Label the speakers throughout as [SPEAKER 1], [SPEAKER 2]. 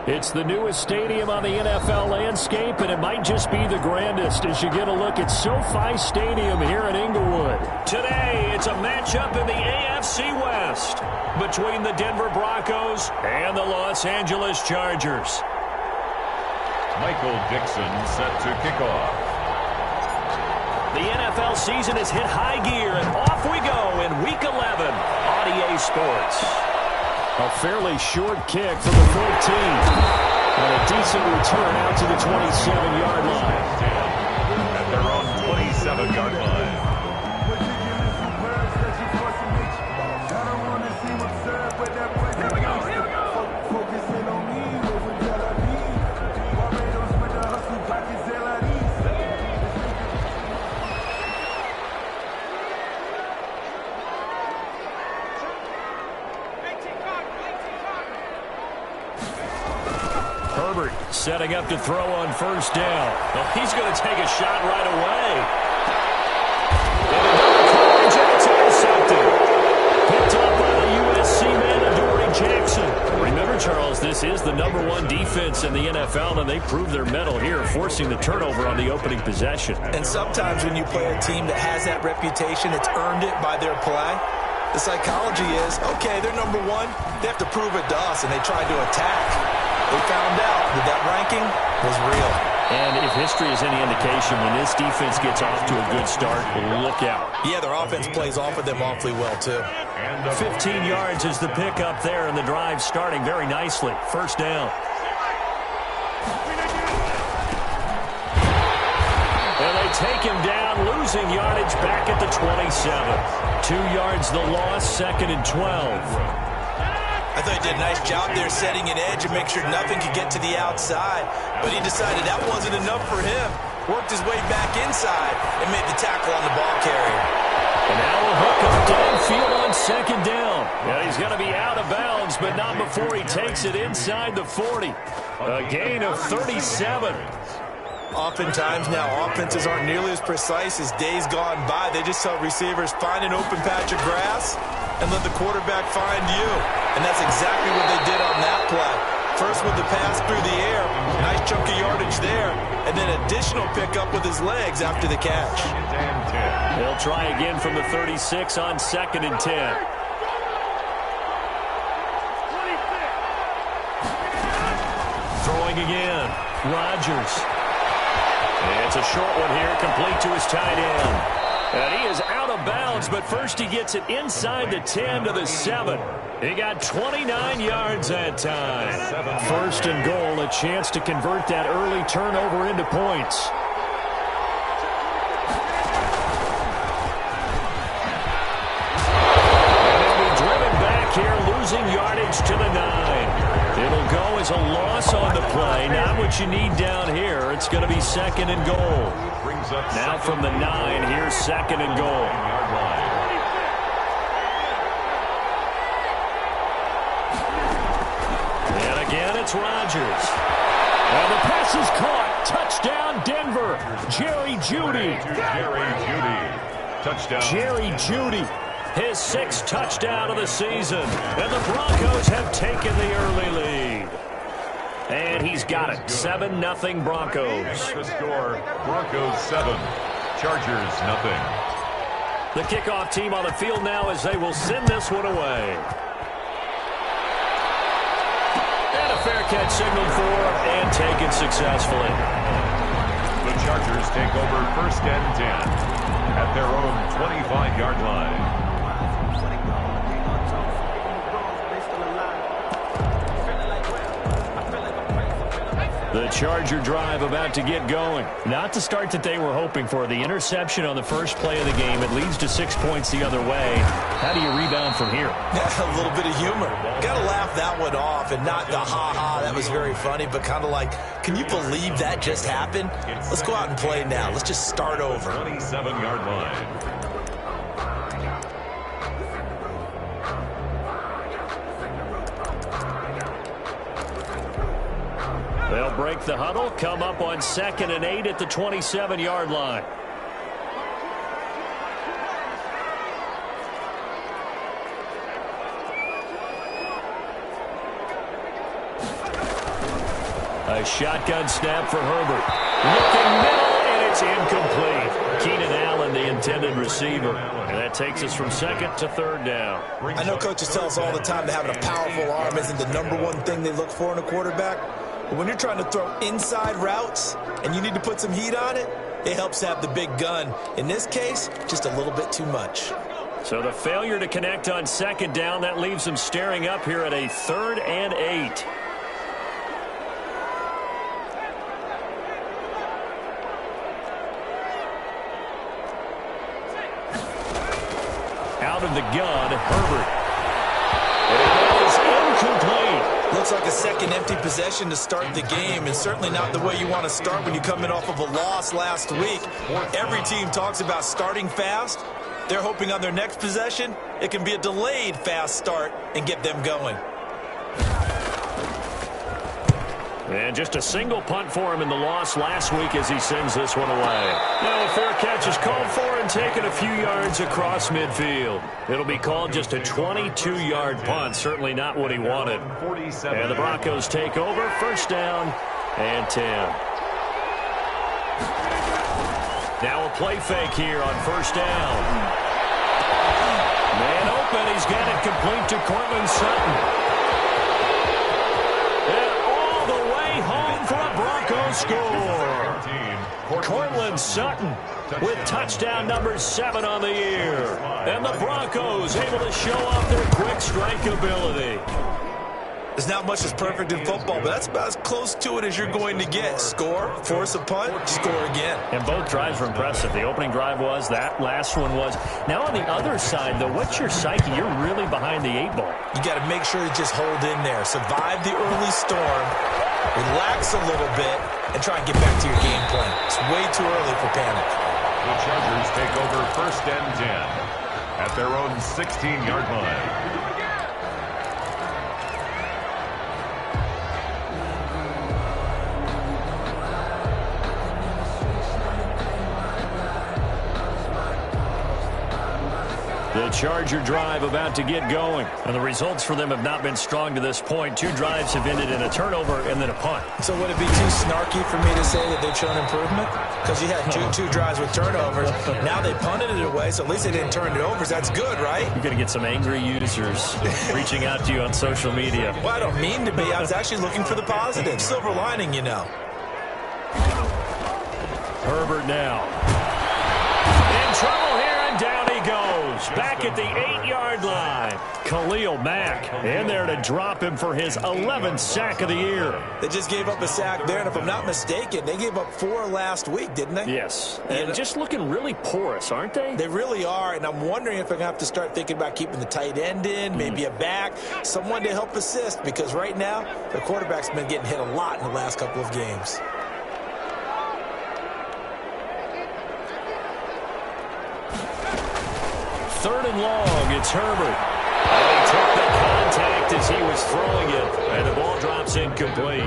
[SPEAKER 1] It's the newest stadium on the NFL landscape, and it might just be the grandest as you get a look at SoFi Stadium here in Inglewood. Today, it's a matchup in the AFC West between the Denver Broncos and the Los Angeles Chargers.
[SPEAKER 2] Michael Dixon set to kick off.
[SPEAKER 1] The NFL season has hit high gear, and off we go in Week 11 on EA Sports. A fairly short kick from the 14. And a decent return out to the 27-yard line.
[SPEAKER 2] At their own 27-yard line.
[SPEAKER 1] Herbert setting up to throw on first down. Well, he's going to take a shot right away. And it's intercepted. Picked up by the USC man, Adoree Jackson. Remember, Charles, this is the #1 defense in the NFL, and they proved their mettle here, forcing the turnover on the opening possession.
[SPEAKER 3] And sometimes when you play a team that has that reputation, it's earned it by their play. The psychology is, okay, they're #1. They have to prove it to us, and they tried to attack. They found out that ranking was real.
[SPEAKER 1] And if history is any indication, when this defense gets off to a good start, look out.
[SPEAKER 3] Yeah, their offense plays off of them awfully well, too.
[SPEAKER 1] 15 yards is the pickup there, and the drive starting very nicely. First down. And they take him down, losing yardage back at the 27. 2 yards the loss, 2nd and 12.
[SPEAKER 3] I thought he did a nice job there setting an edge and make sure nothing could get to the outside. But he decided that wasn't enough for him. Worked his way back inside and made the tackle on the ball carrier.
[SPEAKER 1] And now a hook up downfield on 2nd down. Yeah, he's going to be out of bounds, but not before he takes it inside the 40. A gain of 37.
[SPEAKER 3] Oftentimes now offenses aren't nearly as precise as days gone by. They just tell receivers, find an open patch of grass and let the quarterback find you. And that's exactly what they did on that play. First with the pass through the air, nice chunk of yardage there, and then additional pickup with his legs after the catch.
[SPEAKER 1] They'll try again from the 36 on 2nd and 10. Throwing again, Rodgers. It's a short one here, complete to his tight end. And he is out of bounds, but first he gets it inside the 10 to the 7. He got 29 yards that time. 1st and goal, a chance to convert that early turnover into points. And he'll be driven back here, losing yardage to the 9. It'll go as a loss on the play. Not what you need down here. It's going to be 2nd and goal. Now from the 9, here's 2nd and goal. And again, it's Rodgers. And the pass is caught. Touchdown, Denver. Jerry Jeudy.
[SPEAKER 2] Touchdown.
[SPEAKER 1] Jerry Jeudy. His 6th touchdown of the season. And the Broncos have taken the early lead. And he's got it. 7-0 Broncos.
[SPEAKER 2] The score, Broncos 7, Chargers 0.
[SPEAKER 1] The kickoff team on the field now as they will send this one away. And a fair catch signaled for and taken successfully.
[SPEAKER 2] The Chargers take over 1st and 10 at their own 25-yard line.
[SPEAKER 1] The Charger drive about to get going. Not the start that they were hoping for. The interception on the first play of the game. It leads to 6 points the other way. How do you rebound from here?
[SPEAKER 3] Yeah, a little bit of humor. Got to laugh that one off and not the ha-ha, that was very funny, but kind of like, can you believe that just happened? Let's go out and play now. Let's just start over.
[SPEAKER 2] 27-yard line.
[SPEAKER 1] They'll break the huddle, come up on 2nd and 8 at the 27-yard line. A shotgun snap for Herbert. Looking middle, and it's incomplete. Keenan Allen, the intended receiver. And that takes us from second to third down.
[SPEAKER 3] I know coaches tell us all the time that having a powerful arm isn't the #1 thing they look for in a quarterback. But when you're trying to throw inside routes and you need to put some heat on it, it helps to have the big gun. In this case, just a little bit too much.
[SPEAKER 1] So the failure to connect on second down, that leaves them staring up here at a 3rd and 8. Out of the gun, Herbert. It is incomplete.
[SPEAKER 3] Looks like a second empty possession to start the game, and certainly not the way you want to start when you come in off of a loss last week. Every team talks about starting fast. They're hoping on their next possession, it can be a delayed fast start and get them going.
[SPEAKER 1] And just a single punt for him in the loss last week as he sends this one away. Now a fair catch is called for and taken a few yards across midfield. It'll be called just a 22-yard punt. Certainly not what he wanted. And the Broncos take over. First down and 10. Now a play fake here on first down. Man open. He's got it complete to Cortland Sutton. Home for a Broncos score. Cortland Sutton with touchdown number 7 on the year. And the Broncos able to show off their quick strike ability.
[SPEAKER 3] There's not much that's perfect in football, but that's about as close to it as you're going to get. Score, force a punt, score again.
[SPEAKER 1] And both drives were impressive. The opening drive was, that last one was. Now on the other side, though, what's your psyche? You're really behind the 8 ball.
[SPEAKER 3] You got to make sure you just hold in there. Survive the early storm, relax a little bit, and try and get back to your game plan. It's way too early for panic.
[SPEAKER 2] The Chargers take over first and 10 at their own 16-yard line.
[SPEAKER 1] The Charger drive about to get going. And the results for them have not been strong to this point. 2 drives have ended in a turnover and then a punt.
[SPEAKER 3] So would it be too snarky for me to say that they've shown improvement? Because you had two drives with turnovers. Now they punted it away, so at least they didn't turn it over. That's good, right?
[SPEAKER 1] You're going to get some angry users reaching out to you on social media.
[SPEAKER 3] Well, I don't mean to be. I was actually looking for the positive. Silver lining, you know.
[SPEAKER 1] Herbert now. In trouble here, and down he goes. Back at the 8-yard line. Khalil Mack in there to drop him for his 11th sack of the year.
[SPEAKER 3] They just gave up a sack there, and if I'm not mistaken, they gave up 4 last week, didn't they?
[SPEAKER 1] Yes, and just looking really porous, aren't they?
[SPEAKER 3] They really are, and I'm wondering if I'm going to have to start thinking about keeping the tight end in, maybe a back, someone to help assist, because right now, the quarterback's been getting hit a lot in the last couple of games.
[SPEAKER 1] Third and long, it's Herbert. And he took the contact as he was throwing it, and the ball drops incomplete.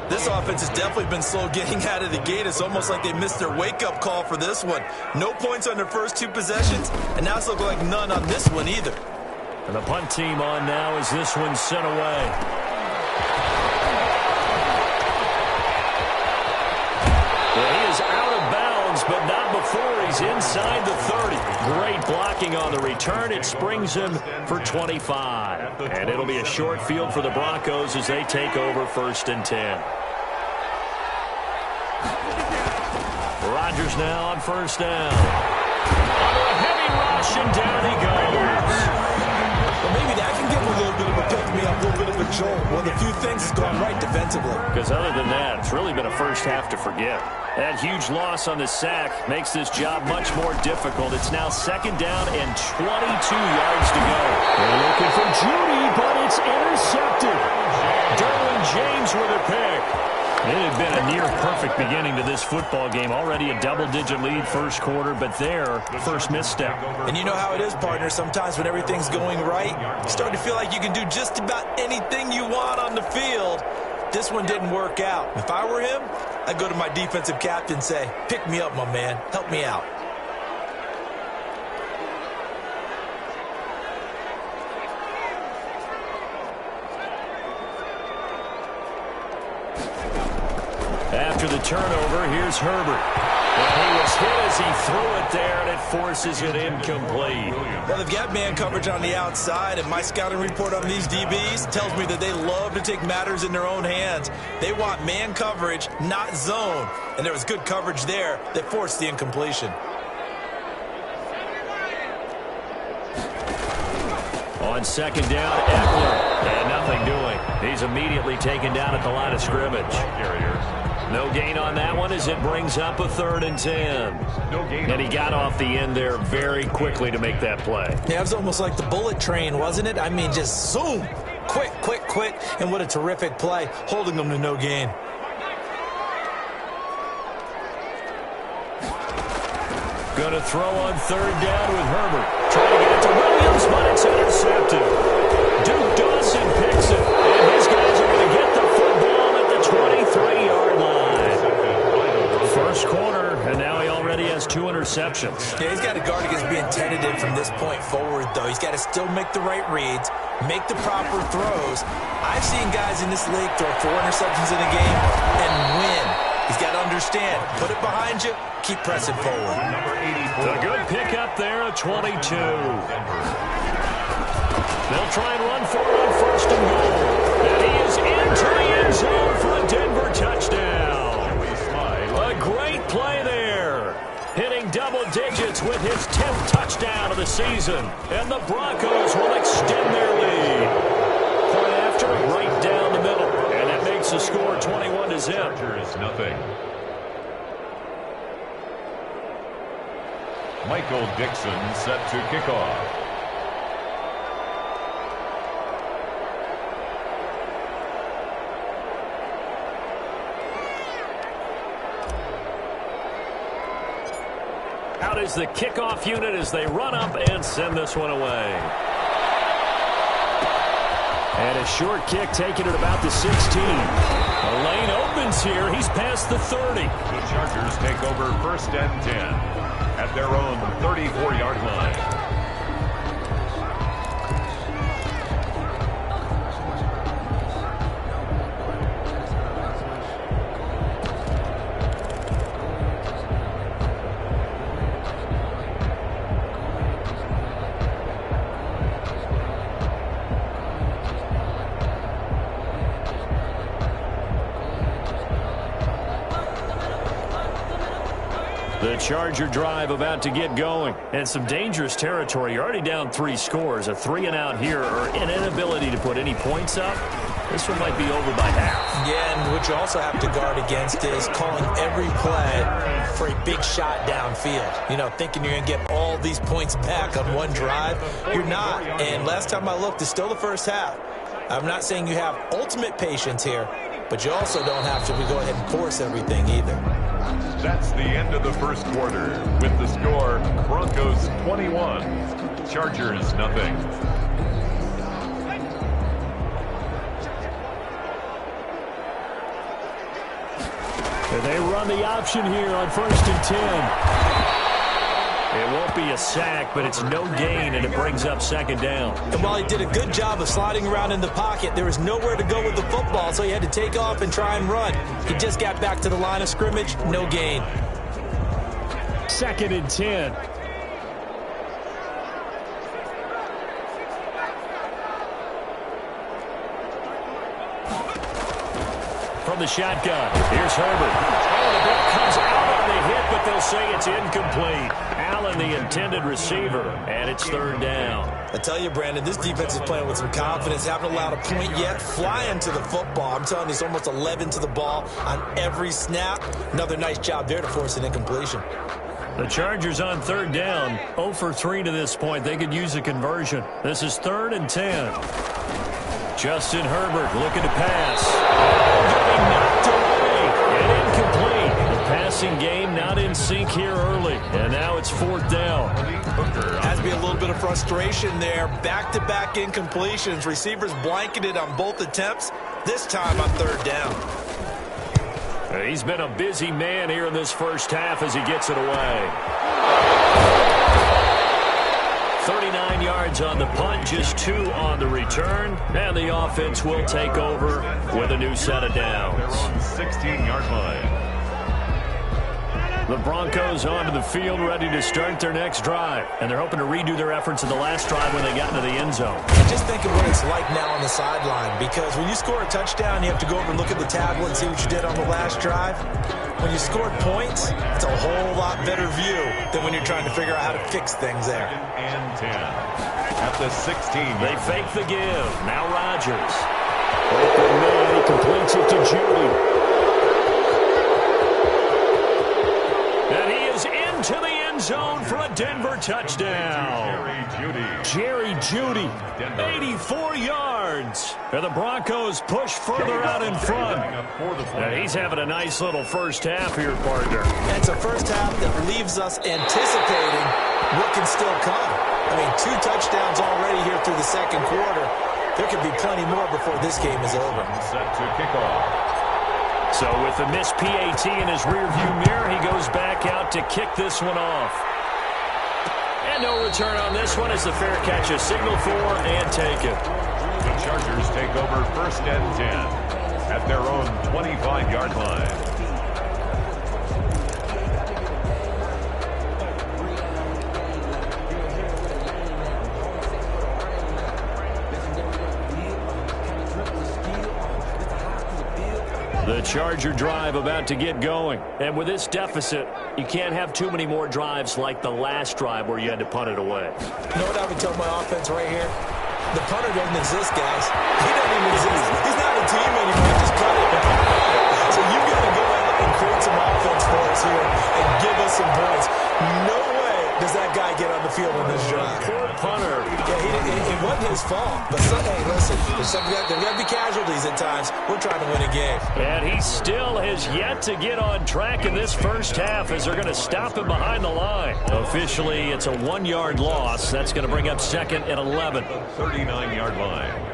[SPEAKER 3] This offense has definitely been slow getting out of the gate. It's almost like they missed their wake-up call for this one. No points on their first 2 possessions, and now it's looking like none on this one either.
[SPEAKER 1] And the punt team on now as this one's sent away. Well, he is out of bounds, but not before he's inside the 30. Great blocking on the return. It springs him for 25. And it'll be a short field for the Broncos as they take over first and 10. Rodgers now on first down. Under a heavy rush, and down he goes.
[SPEAKER 3] Well, maybe that can give him a little bit of a pick-me-up, a little bit of a jolt. One of the few things that's gone right defensively.
[SPEAKER 1] Because other than that, it's really been a first half to forget. That huge loss on the sack makes this job much more difficult. It's now second down and 22 yards to go. They're looking for Judy, but it's intercepted. Derwin James with a pick. It had been a near-perfect beginning to this football game. Already a double-digit lead first quarter, but their first misstep.
[SPEAKER 3] And you know how it is, partner. Sometimes when everything's going right, you start to feel like you can do just about anything you want on the field. This one didn't work out. If I were him, I'd go to my defensive captain and say, pick me up, my man. Help me out.
[SPEAKER 1] after the turnover, here's Herbert. And he was hit as he threw it there, and it forces it incomplete.
[SPEAKER 3] Well, they've got man coverage on the outside, and my scouting report on these DBs tells me that they love to take matters in their own hands. They want man coverage, not zone. And there was good coverage there that forced the incompletion.
[SPEAKER 1] On second down, Eckler. And nothing doing. He's immediately taken down at the line of scrimmage. No gain on that one as it brings up a 3rd and 10. And he got off the end there very quickly to make that play.
[SPEAKER 3] Yeah, it was almost like the bullet train, wasn't it? I mean, just zoom. Quick, quick, quick. And what a terrific play, holding them to no gain.
[SPEAKER 1] Going to throw on 3rd down with Herbert. Trying to get it to Williams, but it's intercepted. Duke Dawson picks it. And his guys are going to get the football at the 23-yard line. First quarter, and now he already has 2 interceptions.
[SPEAKER 3] Yeah, he's got to guard against being tentative from this point forward, though. He's got to still make the right reads, make the proper throws. I've seen guys in this league throw 4 interceptions in a game and win. He's got to understand, put it behind you, keep pressing forward.
[SPEAKER 1] A good pickup there at 22. They'll try and run for it on 1st and goal. And he is into the end zone for a Denver touchdown. A great play there. Hitting double digits with his 10th touchdown of the season. And the Broncos will extend their lead. Point after, right down the middle. And that makes the score 21-0.
[SPEAKER 2] Chargers, nothing. Michael Dixon set to kick off.
[SPEAKER 1] Out is the kickoff unit as they run up and send this one away. And a short kick taken at about the 16. The lane opens here. He's past the 30.
[SPEAKER 2] The Chargers take over 1st and 10 at their own 34-yard line.
[SPEAKER 1] The Charger drive about to get going. And some dangerous territory. You're already down 3 scores. A 3-and-out here or an inability to put any points up. This one might be over by half.
[SPEAKER 3] Yeah, and what you also have to guard against is calling every play for a big shot downfield. You know, thinking you're going to get all these points back on one drive. You're not. And last time I looked, it's still the first half. I'm not saying you have ultimate patience here, but you also don't have to go ahead and force everything either.
[SPEAKER 2] That's the end of the first quarter with the score Broncos 21, Chargers nothing.
[SPEAKER 1] And they run the option here on 1st and 10. It won't be a sack, but it's no gain, and it brings up 2nd down.
[SPEAKER 3] And while he did a good job of sliding around in the pocket, there was nowhere to go with the football, so he had to take off and try and run. He just got back to the line of scrimmage, no gain.
[SPEAKER 1] 2nd and 10. From the shotgun, here's Herbert. Oh, the ball comes out on the hit, but they'll say it's incomplete. Allen, the intended receiver, and it's 3rd down.
[SPEAKER 3] I tell you, Brandon, this defense is playing with some confidence. Haven't allowed a point yet. Flying to the football. I'm telling you, it's almost 11 to the ball on every snap. Another nice job there to force an incompletion.
[SPEAKER 1] The Chargers on 3rd down, 0 for 3 to this point. They could use a conversion. This is 3rd and 10. Justin Herbert looking to pass. Getting knocked away and incomplete. The passing game not in sync here early, and now it's 4th down.
[SPEAKER 3] Has to be a little bit of frustration there. Back-to-back incompletions. Receivers blanketed on both attempts, this time on 3rd down.
[SPEAKER 1] He's been a busy man here in this first half as he gets it away. 39 yards on the punt, just 2 on the return, and the offense will take over with a new set of downs.
[SPEAKER 2] 16-yard line.
[SPEAKER 1] The Broncos onto the field ready to start their next drive. And they're hoping to redo their efforts in the last drive when they got into the end zone.
[SPEAKER 3] Just think of what it's like now on the sideline, because when you score a touchdown, you have to go over and look at the tablet and see what you did on the last drive. When you scored points, it's a whole lot better view than when you're trying to figure out how to fix things there.
[SPEAKER 2] And 10 at the 16.
[SPEAKER 1] They fake the give. Now Rodgers. Open man, he completes it to Judy. And he is into the end zone for a Denver touchdown. Jerry Jeudy, 84 yards. And the Broncos push further out in front. And he's having a nice little first half here, partner.
[SPEAKER 3] It's a first half that leaves us anticipating what can still come. I mean, 2 touchdowns already here through the second quarter. There could be plenty more before this game is over.
[SPEAKER 2] Set to kick off.
[SPEAKER 1] So with the missed PAT in his rearview mirror, he goes back out to kick this one off. And no return on this one as the fair catch is signaled for and taken.
[SPEAKER 2] The Chargers take over first and 10 at their own 25-yard line.
[SPEAKER 1] The Charger drive about to get going. And with this deficit, you can't have too many more drives like the last drive where you had to punt it away.
[SPEAKER 3] You know what I would tell my offense right here? The punter doesn't exist, guys. He doesn't even exist. He's not a team anymore. Just punt it. So you got to go out and create some offense for us here and give us some points. No way does that guy get on the field on this drive.
[SPEAKER 1] Poor punter.
[SPEAKER 3] Yeah, it wasn't his fault. But, hey, listen, there's got to be casualties at times. We're trying to win a game.
[SPEAKER 1] And he still has yet to get on track in this first half as they're going to stop him behind the line. Officially, it's a 1-yard loss. That's going to bring up second and 11.
[SPEAKER 2] 39-yard line.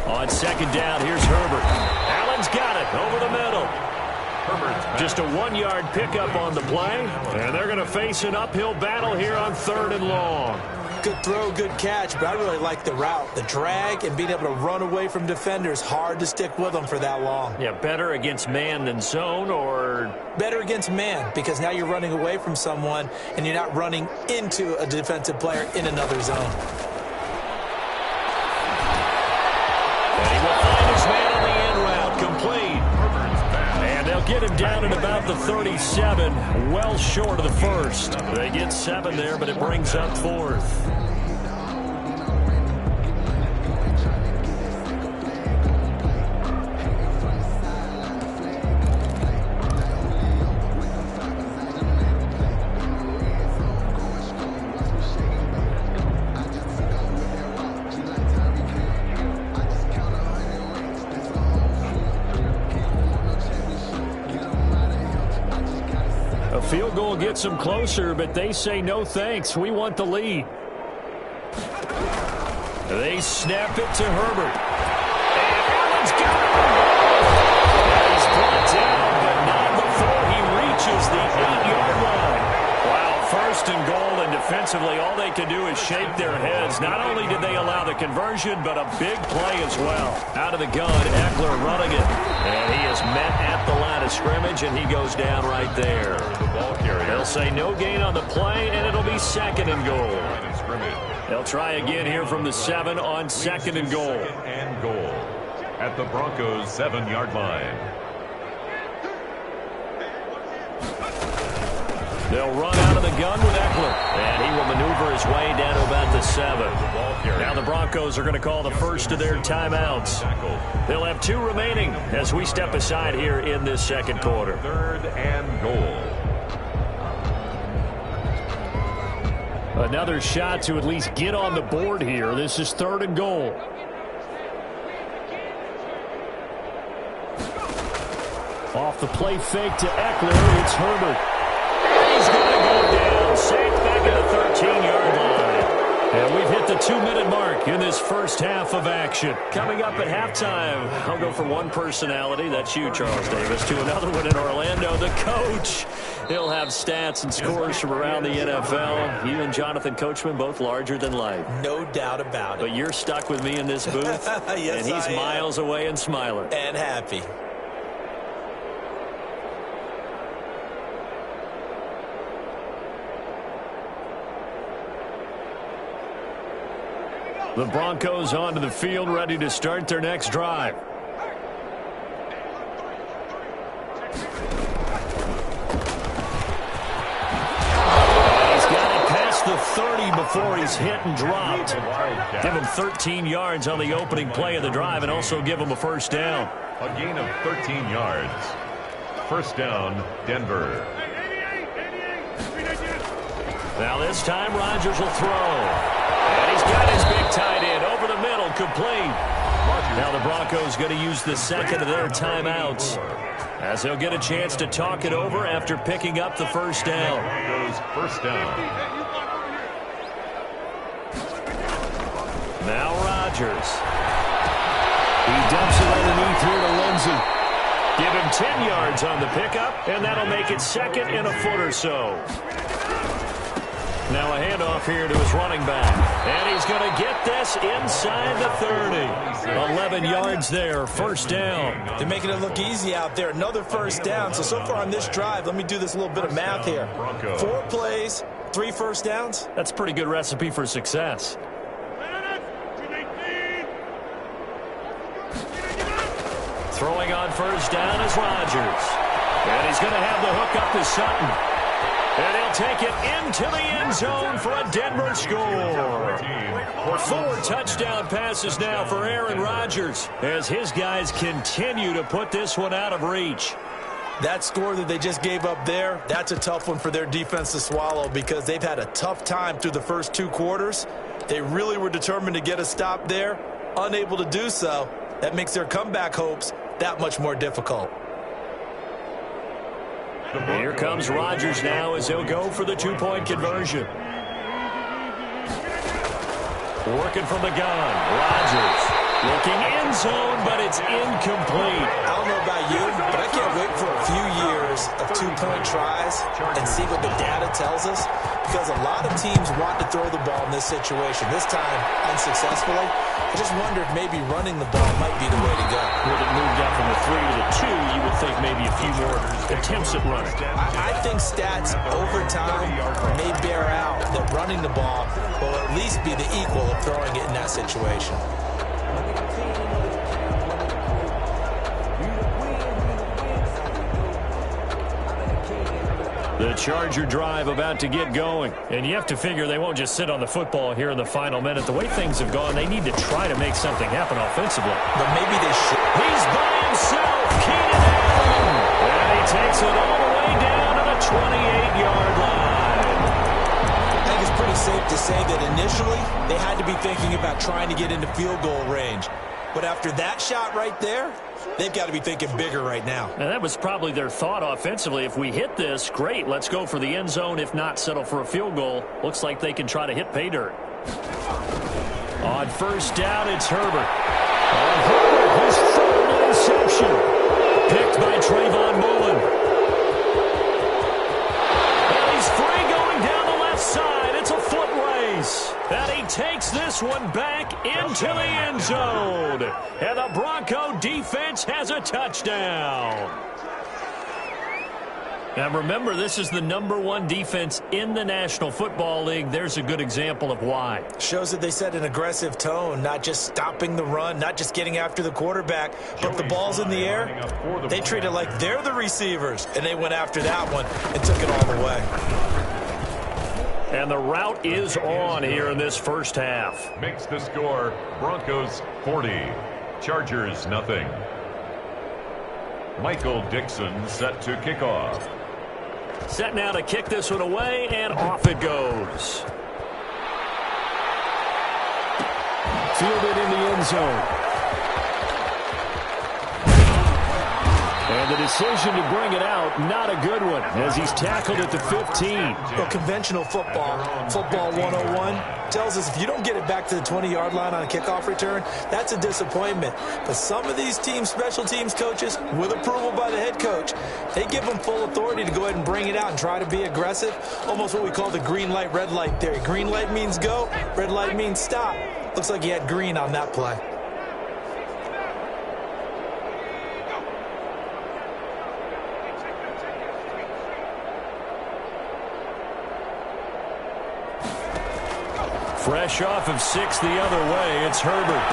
[SPEAKER 1] On second down, here's Herbert. Allen's got it over the middle. Just a 1-yard pickup on the play, and they're going to face an uphill battle here on 3rd and long.
[SPEAKER 3] Good throw, good catch, but I really like the route. The drag and being able to run away from defenders, hard to stick with them for that long.
[SPEAKER 1] Yeah, better against man than zone, or?
[SPEAKER 3] Better against man, because now you're running away from someone, and you're not running into a defensive player in another zone.
[SPEAKER 1] Get him down at about the 37, well short of the first. They get 7 there, but it brings up 4th. Field goal gets them closer, but they say no thanks. We want the lead. They snap it to Herbert. And Allen's got it. He's brought down, but not before he reaches the 8-yard line. Wow, 1st and goal, and defensively, all they can do is shake their heads. Not only did they allow the conversion, but a big play as well. Out of the gun, Eckler running it. And he is met at the line of scrimmage, and he goes down right there. They'll say no gain on the play, and it'll be 2nd and goal. They'll try again here from the 7 on 2nd and goal.
[SPEAKER 2] 2nd and goal at the Broncos' 7-yard line.
[SPEAKER 1] They'll run out of the gun with Eckler, and he will maneuver his way down to about the 7. Now the Broncos are going to call the first of their timeouts. They'll have 2 remaining as we step aside here in this second quarter.
[SPEAKER 2] 3rd and goal.
[SPEAKER 1] Another shot to at least get on the board here. This is 3rd and goal. Off the play fake to Eckler, it's Herbert. He's going to go down, safe back at the 13-yard line. And we've hit the 2-minute mark in this first half of action. Coming up at halftime, I'll go from one personality, that's you, Charles Davis, to another one in Orlando, the coach. He'll have stats and scores from around the NFL. You and Jonathan Coachman both larger than life.
[SPEAKER 3] No doubt about it.
[SPEAKER 1] But you're stuck with me in this booth,
[SPEAKER 3] yes,
[SPEAKER 1] and he's miles away and smiling.
[SPEAKER 3] And happy.
[SPEAKER 1] The Broncos onto the field, ready to start their next drive. He's got it past the 30 before he's hit and dropped. Give him 13 yards on the opening play of the drive and also give him a first down.
[SPEAKER 2] A gain of 13 yards. First down, Denver.
[SPEAKER 1] Now this time Rodgers will throw. And he's got his big tight end over the middle, complete. Now the Broncos going to use the second of their timeouts as they'll get a chance to talk it over after picking up the first down.
[SPEAKER 2] First down.
[SPEAKER 1] Now Rodgers. He dumps it underneath here to Lindsey. Give him 10 yards on the pickup, and that'll make it second and a foot or so. Now a handoff here to his running back. And he's going to get this inside the 30. 11 yards there, first down.
[SPEAKER 3] They're making it look easy out there. Another first down. So far on this drive, let me do this little bit of math here. 4 plays, 3 first downs.
[SPEAKER 1] That's a pretty good recipe for success. Throwing on first down is Rodgers. And he's going to have the hook up to Sutton. And he'll take it into the end zone for a Denver score. 4 touchdown passes now for Aaron Rodgers as his guys continue to put this one out of reach.
[SPEAKER 3] That score that they just gave up there, that's a tough one for their defense to swallow because they've had a tough time through the first 2 quarters. They really were determined to get a stop there, unable to do so. That makes their comeback hopes that much more difficult.
[SPEAKER 1] Here comes Rodgers now as he'll go for the 2-point conversion. Working from the gun. Rodgers looking end zone, but it's incomplete.
[SPEAKER 3] I don't know about you, but I can't wait for a few years of 2-point tries and see what the data tells us, because a lot of teams want to throw the ball in this situation. This time, unsuccessfully. I just wonder if maybe running the ball might be the way to go.
[SPEAKER 1] With it moved up from the 3 to the 2, you would think maybe a few more attempts at running.
[SPEAKER 3] I think stats over time may bear out that running the ball will at least be the equal of throwing it in that situation.
[SPEAKER 1] The Charger drive about to get going. And you have to figure they won't just sit on the football here in the final minute. The way things have gone, they need to try to make something happen offensively.
[SPEAKER 3] But maybe they should.
[SPEAKER 1] He's by himself. Keenan Allen. And he takes it all the way down to the 28-yard line.
[SPEAKER 3] I think it's pretty safe to say that initially they had to be thinking about trying to get into field goal range. But after that shot right there, they've got to be thinking bigger right now.
[SPEAKER 1] And that was probably their thought offensively. If we hit this, great, let's go for the end zone. If not, settle for a field goal. Looks like they can try to hit pay dirt. On first down, it's Herbert. And Herbert, his third interception. Picked by Trayvon Mullen. And he's free going down the left side. It's a foot race. And he takes this one back into the end zone. And the Bronco defense has a touchdown. And remember, this is the #1 defense in the National Football League. There's a good example of why.
[SPEAKER 3] Shows that they set an aggressive tone, not just stopping the run, not just getting after the quarterback, but the ball's in the air. They treat it like they're the receivers, and they went after that one and took it all the way.
[SPEAKER 1] And the route is on here in this first half.
[SPEAKER 2] Makes the score Broncos 40, Chargers nothing. Michael Dixon set to kick off.
[SPEAKER 1] Set now to kick this one away, and off it goes. Fielded in the end zone. And the decision to bring it out, not a good one, as he's tackled at the 15.
[SPEAKER 3] Well, conventional football 101, tells us if you don't get it back to the 20-yard line on a kickoff return, that's a disappointment. But some of these teams, special teams coaches, with approval by the head coach, they give them full authority to go ahead and bring it out and try to be aggressive, almost what we call the green light, red light theory. Green light means go, red light means stop. Looks like he had green on that play.
[SPEAKER 1] Fresh off of 6 the other way, it's Herbert.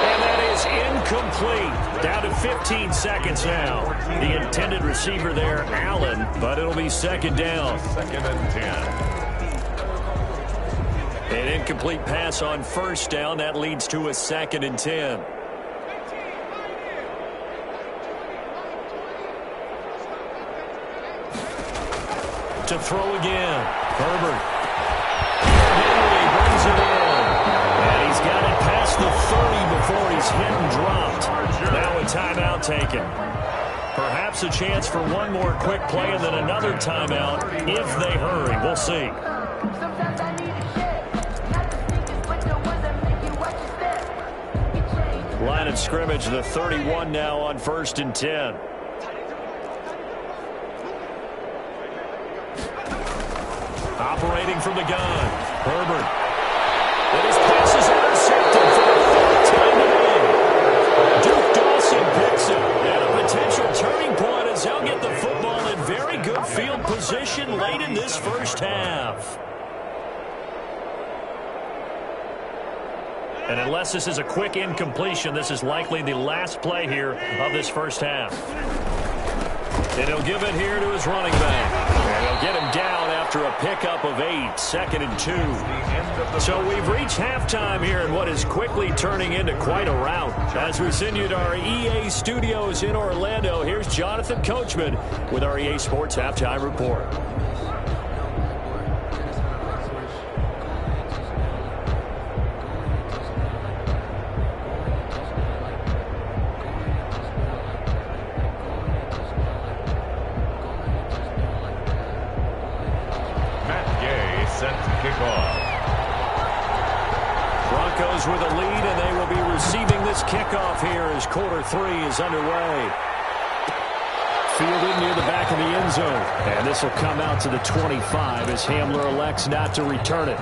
[SPEAKER 1] And that is incomplete. Down to 15 seconds now. The intended receiver there, Allen, but it'll be second down.
[SPEAKER 2] Second and 10.
[SPEAKER 1] An incomplete pass on first down. That leads to a second and 10. To throw again. Herbert. Henry brings it in. And he's got it past the 30 before he's hit and dropped. Now a timeout taken. Perhaps a chance for one more quick play and then another timeout if they hurry. We'll see. Line of scrimmage, the 31 now on 1st and 10. Operating from the gun, Herbert. And his pass is intercepted for the 4th time today. Duke Dawson picks it. And a potential turning point as they'll get the football in very good field position late in this first half. And unless this is a quick incompletion, this is likely the last play here of this first half. And he'll give it here to his running back. And he'll get him down after a pickup of 8, 2nd and 2. So we've reached halftime here in what is quickly turning into quite a rout. As we send you to our EA studios in Orlando, here's Jonathan Coachman with our EA Sports Halftime Report. Broncos with a lead, and they will be receiving this kickoff here as quarter 3 is underway. Fielded near the back of the end zone. And this will come out to the 25 as Hamler elects not to return it.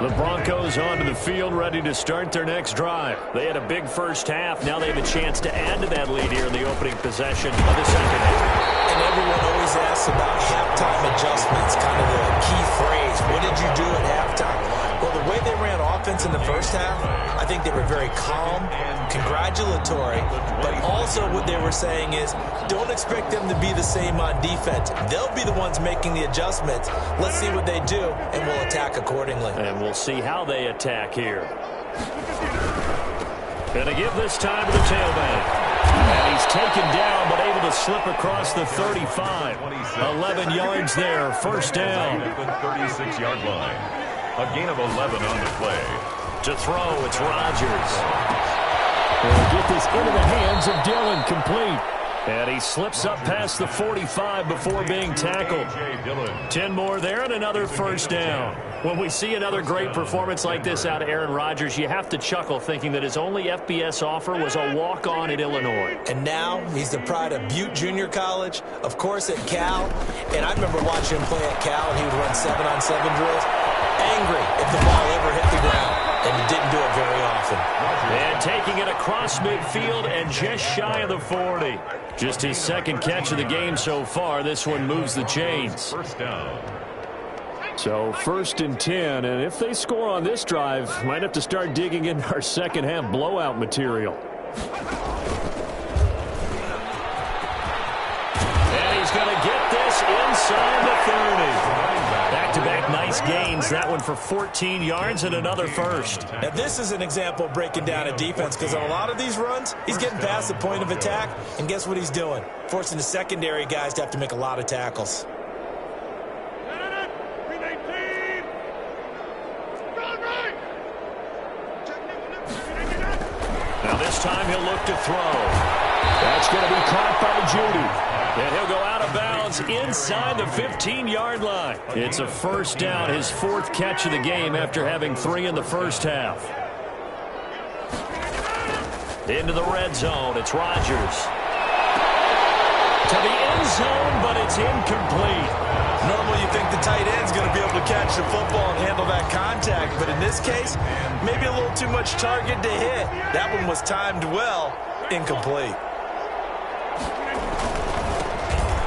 [SPEAKER 1] The Broncos onto the field, ready to start their next drive. They had a big first half. Now they have a chance to add to that lead here in the opening possession of the second half.
[SPEAKER 3] And everyone always asks about halftime adjustments, kind of the key phrase. What did you do at halftime? Well, the way they ran offense in the first half, I think they were very calm, congratulatory, but also what they were saying is don't expect them to be the same on defense. They'll be the ones making the adjustments. Let's see what they do, and we'll attack accordingly.
[SPEAKER 1] And we'll see how they attack here. Going to give this time to the tailback. And he's taken down, but able to slip across the 35. 11 yards there, first down.
[SPEAKER 2] At the 36-yard line. A gain of 11 on the play.
[SPEAKER 1] To throw, it's Rodgers. We'll get this into the hands of Dillon, complete. And he slips up past the 45 before being tackled. 10 more there and another first down. When we see another great performance like this out of Aaron Rodgers, you have to chuckle thinking that his only FBS offer was a walk-on at Illinois.
[SPEAKER 3] And now he's the pride of Butte Junior College, of course at Cal. And I remember watching him play at Cal, and he would run 7-on-7 drills. Angry if the ball ever hit the ground, and he didn't do it very often.
[SPEAKER 1] And taking it across midfield and just shy of the 40. Just his second catch of the game so far. This one moves the chains.
[SPEAKER 2] First down.
[SPEAKER 1] So 1st and 10, and if they score on this drive, might have to start digging in our second half blowout material. And he's going to get this inside the 30. Back-to-back nice gains. That one for 14 yards and another first.
[SPEAKER 3] Now, this is an example of breaking down a defense, because on a lot of these runs, he's getting past the point of attack, and guess what he's doing? Forcing the secondary guys to have to make a lot of tackles.
[SPEAKER 1] Now this time he'll look to throw. That's going to be caught by Judy. And he'll go out of bounds inside the 15-yard line. It's a first down, his 4th catch of the game after having 3 in the first half. Into the red zone, it's Rodgers. To the end zone, but it's incomplete.
[SPEAKER 3] Normally you think the tight end's going to be able to catch the football and handle that contact, but in this case, maybe a little too much target to hit. That one was timed well, incomplete.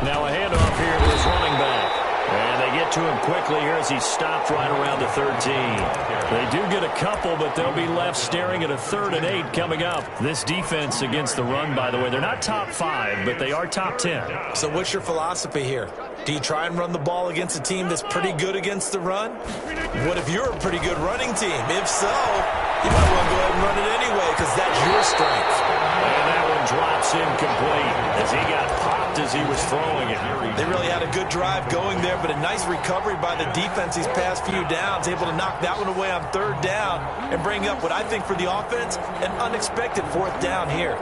[SPEAKER 1] Now a handoff here to his running back. And they get to him quickly here as he stopped right around the 13. They do get a couple, but they'll be left staring at a 3rd and 8 coming up. This defense against the run, by the way, they're not top 5, but they are top 10.
[SPEAKER 3] So what's your philosophy here? Do you try and run the ball against a team that's pretty good against the run? What if you're a pretty good running team? If so, you might want to go ahead and run it anyway, because that's your strength.
[SPEAKER 1] And that one drops incomplete as he got popped as he was throwing it.
[SPEAKER 3] They really had a good drive going there, but a nice recovery by the defense these past few downs, able to knock that one away on 3rd down and bring up what I think for the offense, an unexpected 4th down here.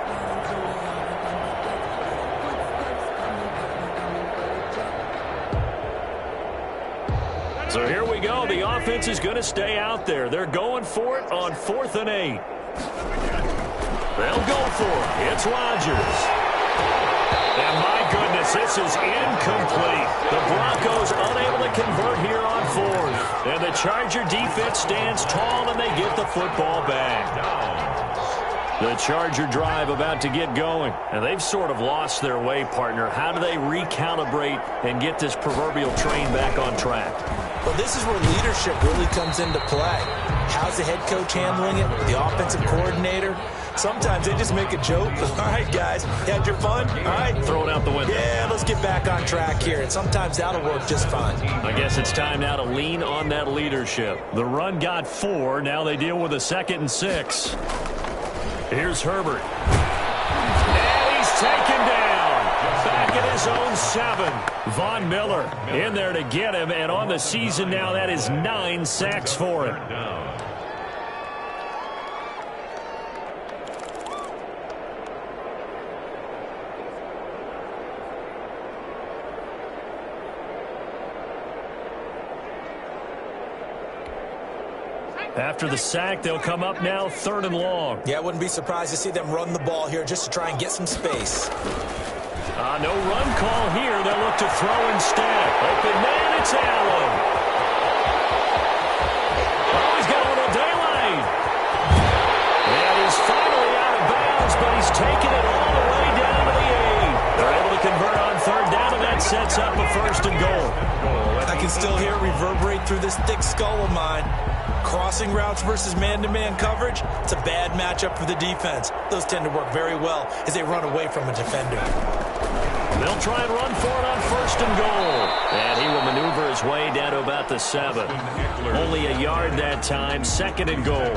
[SPEAKER 1] So here we go. The offense is going to stay out there. They're going for it on 4th and 8. They'll go for it. It's Rodgers. And my goodness, this is incomplete. The Broncos unable to convert here on 4th. And the Charger defense stands tall, and they get the football back. The Charger drive about to get going. And they've sort of lost their way, partner. How do they recalibrate and get this proverbial train back on track?
[SPEAKER 3] Well, this is where leadership really comes into play. How's the head coach handling it? The offensive coordinator? Sometimes they just make a joke. All right, guys, you had your fun? All right.
[SPEAKER 1] Throw it out the window.
[SPEAKER 3] Yeah, let's get back on track here. And sometimes that'll work just fine.
[SPEAKER 1] I guess it's time now to lean on that leadership. The run got 4. Now they deal with a 2nd and 6. Here's Herbert. And he's taken down. Back at his own 7. Von Miller in there to get him. And on the season now, that is 9 sacks for him. After the sack, they'll come up now 3rd and long.
[SPEAKER 3] Yeah, I wouldn't be surprised to see them run the ball here just to try and get some space.
[SPEAKER 1] No run call here. They'll look to throw instead. Open man, it's Allen. Oh, he's got a little daylight. And he's finally out of bounds, but he's taken it all the way down to the 8. They're able to convert on 3rd down, and that sets up a 1st and goal.
[SPEAKER 3] I can still hear it reverberate through this thick skull of mine. Crossing routes versus man-to-man coverage, it's a bad matchup for the defense. Those tend to work very well as they run away from a defender.
[SPEAKER 1] They'll try and run for it on 1st and goal. And he will maneuver his way down to about the 7. Only a yard that time, 2nd and goal.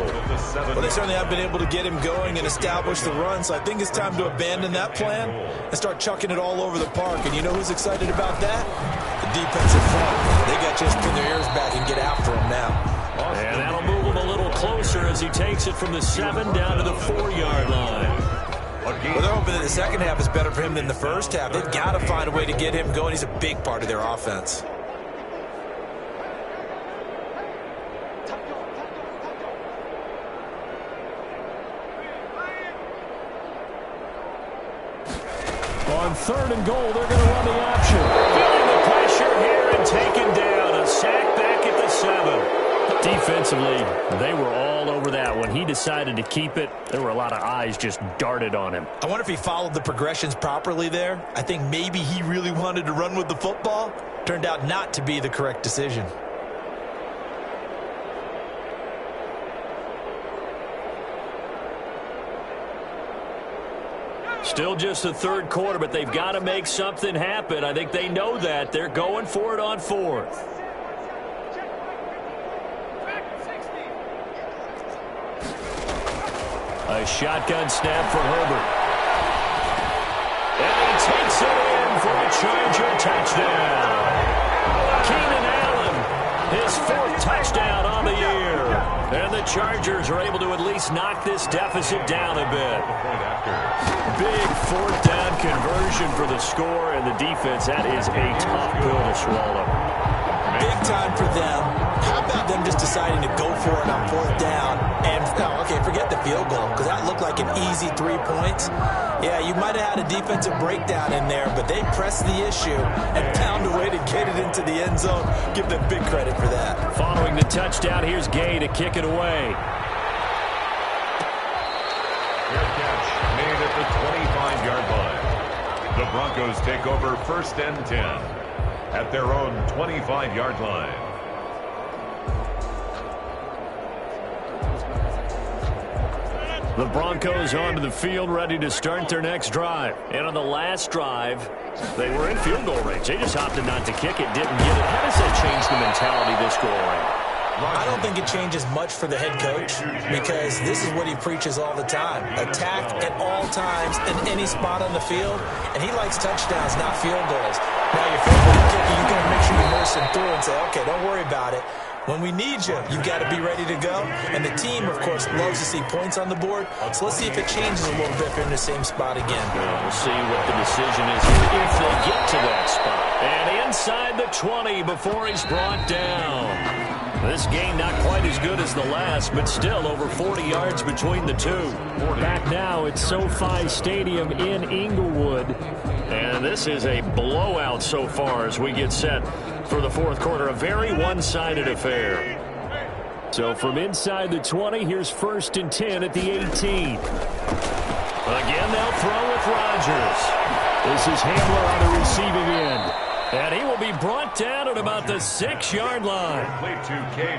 [SPEAKER 3] Well, they certainly have been able to get him going and establish the run, so I think it's time to abandon that plan and start chucking it all over the park. And you know who's excited about that? The defensive front. They got just pin their ears back and get after him now.
[SPEAKER 1] And that'll move him a little closer as he takes it from the 7 down to the 4-yard line.
[SPEAKER 3] Well, they're hoping that the second half is better for him than the first half. They've got to find a way to get him going. He's a big part of their offense.
[SPEAKER 1] On 3rd and goal, they're going to run the option. Feeling the pressure here and taken down. A sack back at the 7. Defensively, they were all over that. When he decided to keep it, there were a lot of eyes just darted on him.
[SPEAKER 3] I wonder if he followed the progressions properly there. I think maybe he really wanted to run with the football. Turned out not to be the correct decision.
[SPEAKER 1] Still just the 3rd quarter, but they've got to make something happen. I think they know that. They're going for it on 4th. A shotgun snap for Herbert. And he takes it in for a Charger touchdown. Keenan Allen, his 4th touchdown on the year. And the Chargers are able to at least knock this deficit down a bit. Big 4th down conversion for the score, and the defense, that is a tough pill to swallow.
[SPEAKER 3] Big time for them. How about them just deciding to go for it on 4th down? And, okay, forget the field goal, because that looked like an easy 3 points. Yeah, you might have had a defensive breakdown in there, but they pressed the issue and found a way to get it into the end zone. Give them big credit for that.
[SPEAKER 1] Following the touchdown, here's Gay to kick it away.
[SPEAKER 2] Fair catch made at the 25-yard line. The Broncos take over 1st and 10 at their own 25-yard line.
[SPEAKER 1] The Broncos onto the field, ready to start their next drive. And on the last drive, they were in field goal range. They just opted not to kick it, didn't get it. How does that change the mentality this go around?
[SPEAKER 3] I don't think it changes much for the head coach, because this is what he preaches all the time. Attack at all times in any spot on the field, and he likes touchdowns, not field goals. Now, your field goal kicker, you got to make sure you nurse him through and say, okay, don't worry about it. When we need you, you've got to be ready to go. And the team, of course, loves to see points on the board. So let's see if it changes a little bit if they're in the same spot again.
[SPEAKER 1] We'll see what the decision is here if they get to that spot. And inside the 20 before he's brought down. This game not quite as good as the last, but still over 40 yards between the two. Back now at SoFi Stadium in Inglewood. And this is a blowout so far as we get set for the 4th quarter. A very one-sided affair. So from inside the 20, here's 1st and 10 at the 18. Again, they'll throw with Rodgers. This is Hamler on the receiving end. And he will be brought down at about the 6-yard line.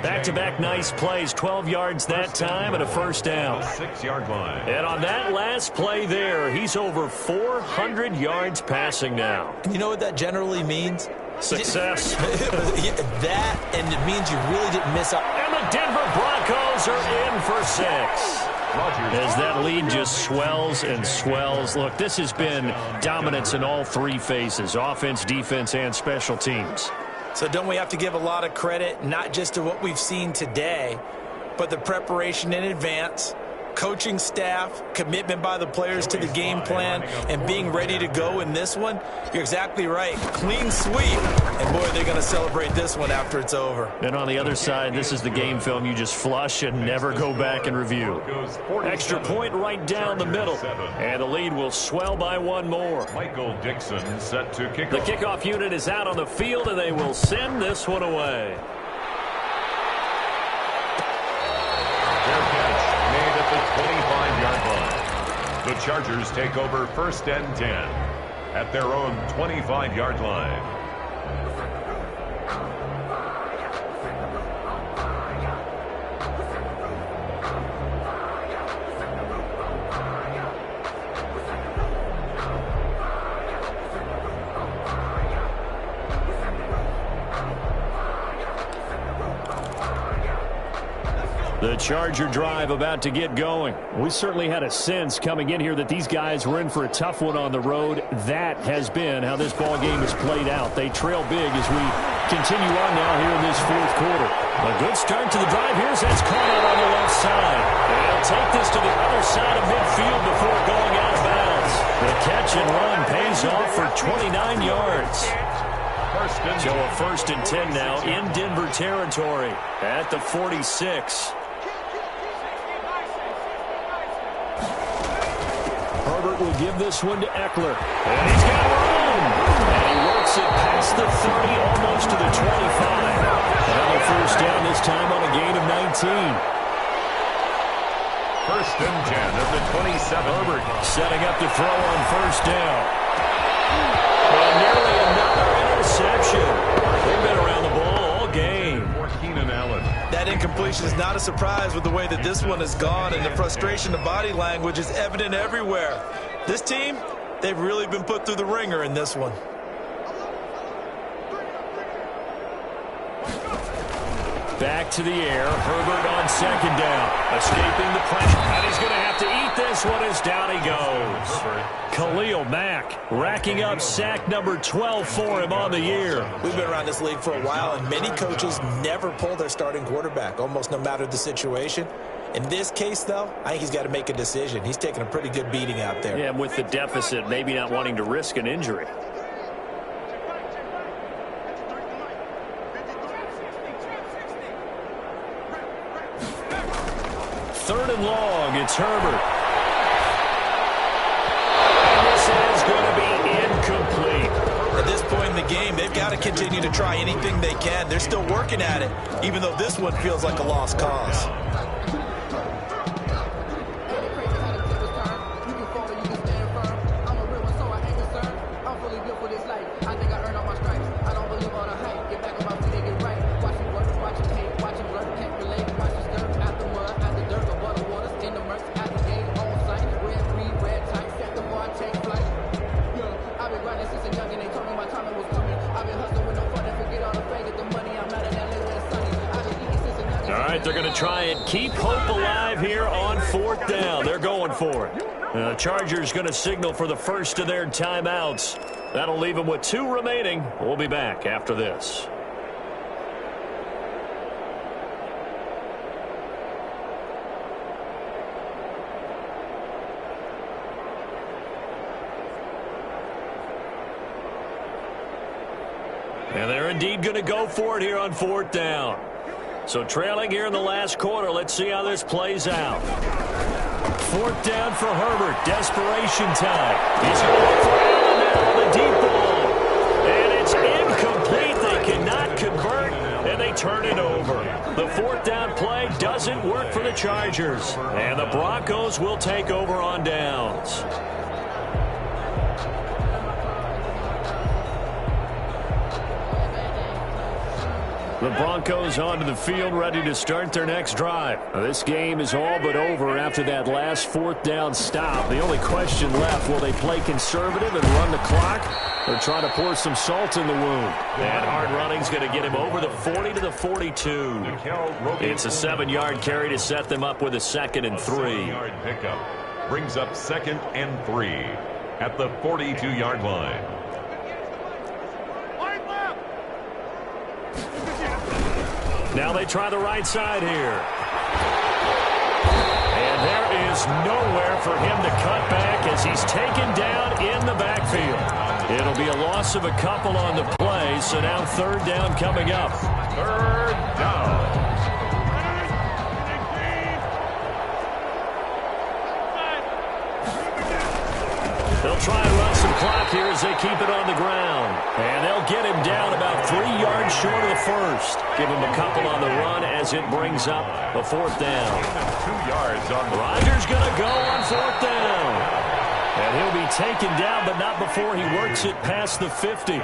[SPEAKER 1] Back-to-back nice plays, 12 yards that time and a 1st down.
[SPEAKER 2] 6-yard line.
[SPEAKER 1] And on that last play there, he's over 400 yards passing now.
[SPEAKER 3] You know what that generally means?
[SPEAKER 1] Success.
[SPEAKER 3] That, and it means you really didn't miss out.
[SPEAKER 1] And the Denver Broncos are in for 6. As that lead just swells and swells. Look, this has been dominance in all 3 phases, offense, defense, and special teams.
[SPEAKER 3] So don't we have to give a lot of credit, not just to what we've seen today, but the preparation in advance, coaching staff, commitment by the players to the game plan, and being ready to go in this one? You're exactly right. Clean sweep. And, boy, they're going to celebrate this one after it's over.
[SPEAKER 1] And on the other side, this is the game film you just flush and never go back and review. Extra point right down the middle. And the lead will swell by 1 more.
[SPEAKER 2] Michael Dixon set to kick off.
[SPEAKER 1] The kickoff unit is out on the field, and they will send this one away.
[SPEAKER 2] At the 25-yard line. The Chargers take over 1st and 10 at their own 25-yard line.
[SPEAKER 1] The Charger drive about to get going. We certainly had a sense coming in here that these guys were in for a tough one on the road. That has been how this ball game has played out. They trail big as we continue on now here in this 4th quarter. A good start to the drive. Here's that's caught out on the left side. And They'll take this to the other side of midfield before going out of bounds. The catch and run pays off for 29 yards. So a 1st and 10 now in Denver territory at the 46. Herbert will give this one to Eckler. And he's got room. And he works it past the 30, almost to the 25. Another 1st down, this time on a gain of 19.
[SPEAKER 2] 1st and 10 at the 27.
[SPEAKER 1] Herbert setting up to throw on 1st down. And nearly another interception. They've been around the ball all game.
[SPEAKER 3] That incompletion is not a surprise with the way that this one has gone, and the frustration, the body language is evident everywhere. This team, they've really been put through the ringer in this one.
[SPEAKER 1] Back to the air. Herbert on 2nd down. Escaping the pressure. And he's going to have to eat this one as down he goes. Khalil Mack racking up sack number 12 for him on the year.
[SPEAKER 3] We've been around this league for a while, and many coaches never pull their starting quarterback, almost no matter the situation. In this case, though, I think he's got to make a decision. He's taking a pretty good beating out there.
[SPEAKER 1] Yeah, and with the deficit, maybe not wanting to risk an injury. 3rd and long, it's Herbert. And this is going to be incomplete.
[SPEAKER 3] At this point in the game, they've got to continue to try anything they can. They're still working at it, even though this one feels like a lost cause.
[SPEAKER 1] They're going to try and keep hope alive here on 4th down. They're going for it. The Chargers going to signal for the first of their timeouts. That'll leave them with 2 remaining. We'll be back after this. And they're indeed going to go for it here on 4th down. So trailing here in the last quarter. Let's see how this plays out. 4th down for Herbert. Desperation time. He's going to look for Allen now on the deep ball. And it's incomplete. They cannot convert, and they turn it over. The 4th down play doesn't work for the Chargers. And the Broncos will take over on downs. The Broncos onto the field, ready to start their next drive. Now, this game is all but over after that last 4th down stop. The only question left, will they play conservative and run the clock, or try to pour some salt in the wound? And hard running's going to get him over the 40 to the 42. It's a 7-yard carry to set them up with a 2nd and 3.
[SPEAKER 2] 7-yard pickup brings up 2nd and 3 at the 42-yard line.
[SPEAKER 1] Now they try the right side here. And there is nowhere for him to cut back as he's taken down in the backfield. It'll be a loss of a couple on the play, so now 3rd down coming up.
[SPEAKER 2] 3rd down.
[SPEAKER 1] They'll try and run some clock here as they keep it on the ground. And they'll get him down about 3 yards short of the 1st. Give him a couple on the run as it brings up a 4th down.
[SPEAKER 2] 2 yards on the
[SPEAKER 1] Rodgers going to go on 4th down. And he'll be taken down, but not before he works it past the 50.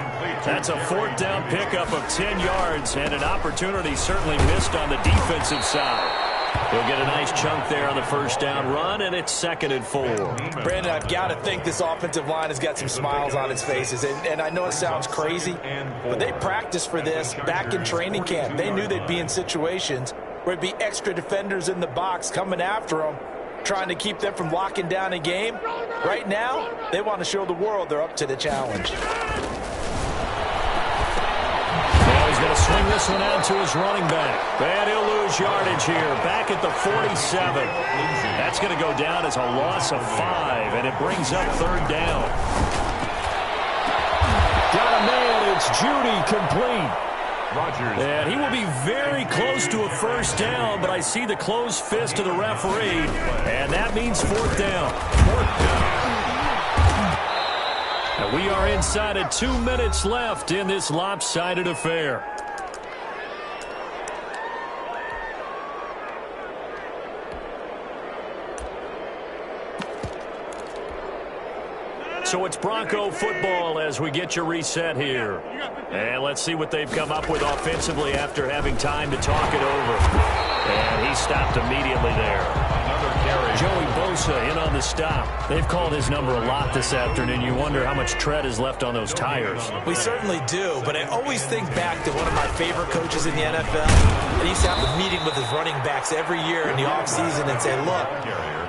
[SPEAKER 1] That's a 4th down pickup of 10 yards, and an opportunity certainly missed on the defensive side. He'll get a nice chunk there on the 1st down run, and it's 2nd and 4.
[SPEAKER 3] Brandon, I've got to think this offensive line has got some smiles on its faces. And I know it sounds crazy, but they practiced for this back in training camp. They knew they'd be in situations where there'd be extra defenders in the box coming after them, trying to keep them from locking down a game. Right now, they want to show the world they're up to the challenge.
[SPEAKER 1] Now he's going to swing this one out to his running back. And he'll lose yardage here, back at the 47. That's going to go down as a loss of 5, and it brings up third down. Got a man, it's Judy, complete.
[SPEAKER 2] Rodgers.
[SPEAKER 1] And he will be very close to a first down, but I see the closed fist of the referee, and that means fourth down. And we are inside of 2 minutes left in this lopsided affair. So it's Bronco football as we get your reset here. And let's see what they've come up with offensively after having time to talk it over. And he stopped immediately there.
[SPEAKER 2] Another carry.
[SPEAKER 1] Joey Bosa in on the stop. They've called his number a lot this afternoon. You wonder how much tread is left on those tires.
[SPEAKER 3] We certainly do, but I always think back to one of my favorite coaches in the NFL. And he used to have a meeting with his running backs every year in the offseason and say, look,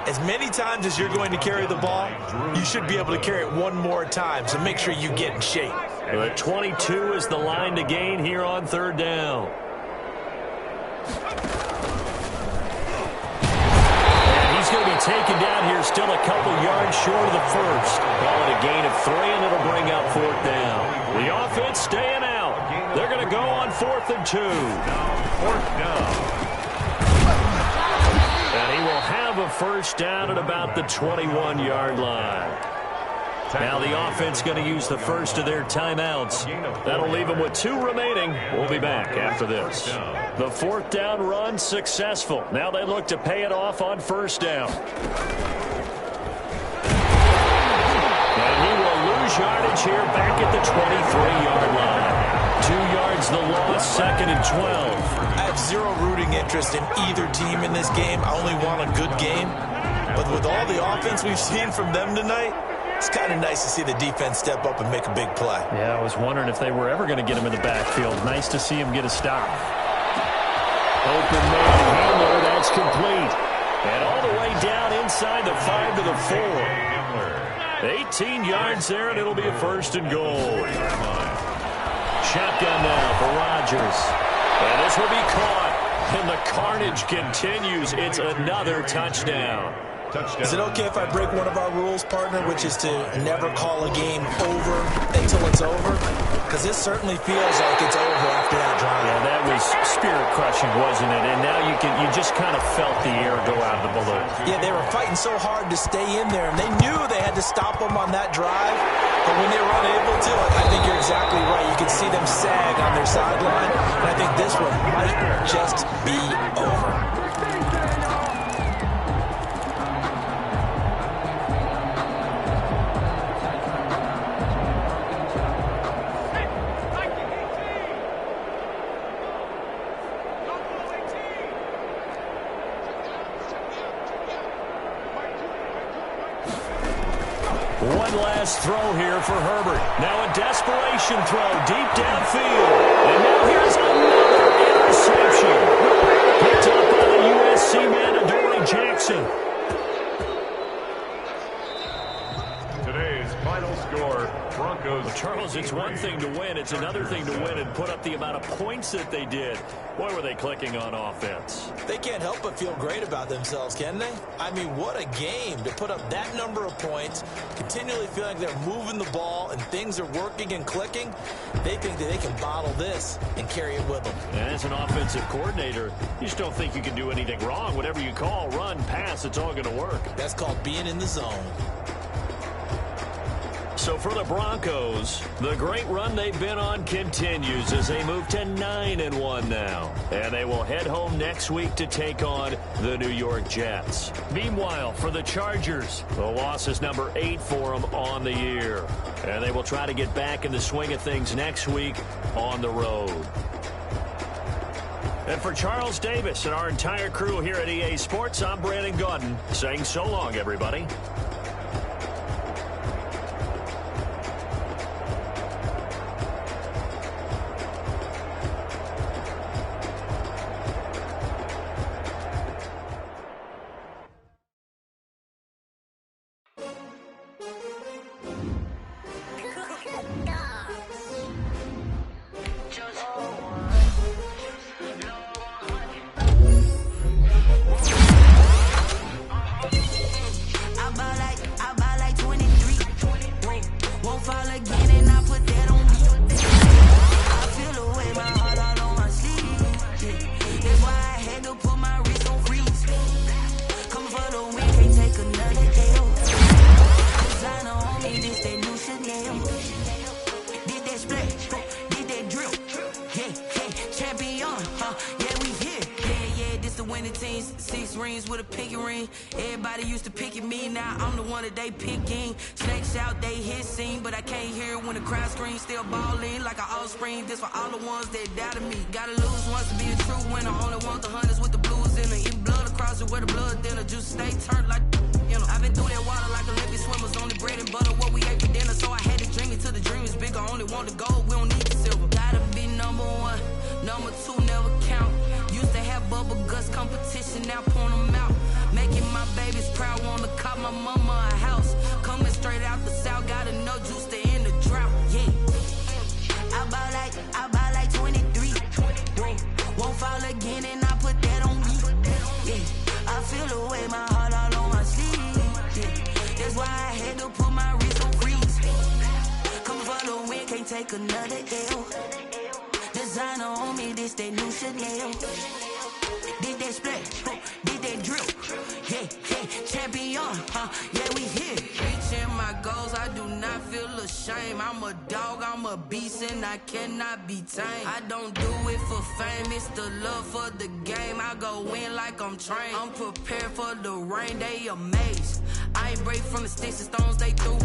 [SPEAKER 3] as many times as you're going to carry the ball, you should be able to carry it one more time, so make sure you get in shape.
[SPEAKER 1] The 22 is the line to gain here on third down. And he's going to be taken down here, still a couple yards short of the first. Call it a gain of 3, and it'll bring up fourth down. The offense staying out. They're going to go on 4th and 2.
[SPEAKER 2] Fourth down.
[SPEAKER 1] And he will have a first down at about the 21-yard line. Now the offense going to use the first of their timeouts. That'll leave them with 2 remaining. We'll be back after this. The fourth down run successful. Now they look to pay it off on first down. And he will lose yardage here back at the 23-yard line. 2 yards the loss, 2nd and 12.
[SPEAKER 3] I have zero rooting interest in either team in this game. I only want a good game. But with all the offense we've seen from them tonight, it's kind of nice to see the defense step up and make a big play.
[SPEAKER 1] Yeah, I was wondering if they were ever going to get him in the backfield. Nice to see him get a stop. Open man handler, that's complete. And all the way down inside the 5 to the 4. 18 yards there, and it'll be a first and goal. Shotgun now for Rodgers. And this will be caught. And the carnage continues. It's another touchdown.
[SPEAKER 3] Is it okay if I break one of our rules, partner, which is to never call a game over until it's over? Because this certainly feels like it's over after that drive.
[SPEAKER 1] Yeah, that was spirit-crushing, wasn't it? And now you just kind of felt the air go out of the balloon.
[SPEAKER 3] Yeah, they were fighting so hard to stay in there, and they knew they had to stop them on that drive. But when they were unable to, I think you're exactly right. You can see them sag on their sideline, and I think this one might just be over.
[SPEAKER 1] One last throw here for Herbert. Now a desperation throw deep downfield. And now here's another interception. Picked up by the USC man, Adoree Jackson.
[SPEAKER 2] Today's final score, Broncos.
[SPEAKER 1] Well, Charles, it's one thing to win. It's another thing to win and put up the amount of points that they did. Boy, were they clicking on offense.
[SPEAKER 3] They can't help but feel great about themselves, can they? I mean, what a game to put up that number of points, continually feeling like they're moving the ball and things are working and clicking. They think that they can bottle this and carry it with them.
[SPEAKER 1] And as an offensive coordinator, you just don't think you can do anything wrong. Whatever you call, run, pass, it's all going to work.
[SPEAKER 3] That's called being in the zone.
[SPEAKER 1] So for the Broncos, the great run they've been on continues as they move to 9-1 now. And they will head home next week to take on the New York Jets. Meanwhile, for the Chargers, the loss is number 8 for them on the year. And they will try to get back in the swing of things next week on the road. And for Charles Davis and our entire crew here at EA Sports, I'm Brandon Gaudin saying so long, everybody.
[SPEAKER 4] 6 rings with a pinky ring. Everybody used to pick at me, now I'm the one that they picking. Snakes out, they hit scene, but I can't hear it when the crowd screams. Still ballin' like an offspring. This for all the ones that doubted me. Gotta lose once to be a true winner. Only want the hunters with the blues in it. Eat blood across it where the blood thinner. Juice stay turned like, you know. I've been through that water like Olympic swimmers. Only bread and butter, what we ate for dinner. So I had to dream it till the dream is bigger. Only want the gold, we don't need the silver. Gotta be number one, number two never count. Used to have bubble guts competition, now point them out. Making my babies proud, wanna cop my mama a house. Coming straight out the south, gotta know juice to end the drought. Yeah, I buy like 23. Whoa, won't fall again and I put that on me. Yeah, I feel the way, my heart all on my sleeve. Yeah, that's why I had to put my wrist on freeze. Come for the win, can't take another L. Designer on me, this that new Chanel. Did that split, did that drill. Yeah, champion, yeah, we here. Reaching my goals, I do not feel ashamed. I'm a dog, I'm a beast, and I cannot be tamed. I don't do it for fame, it's the love for the game. I go in like I'm trained. I'm prepared for the rain, they amazed. I ain't break from the sticks and stones they threw.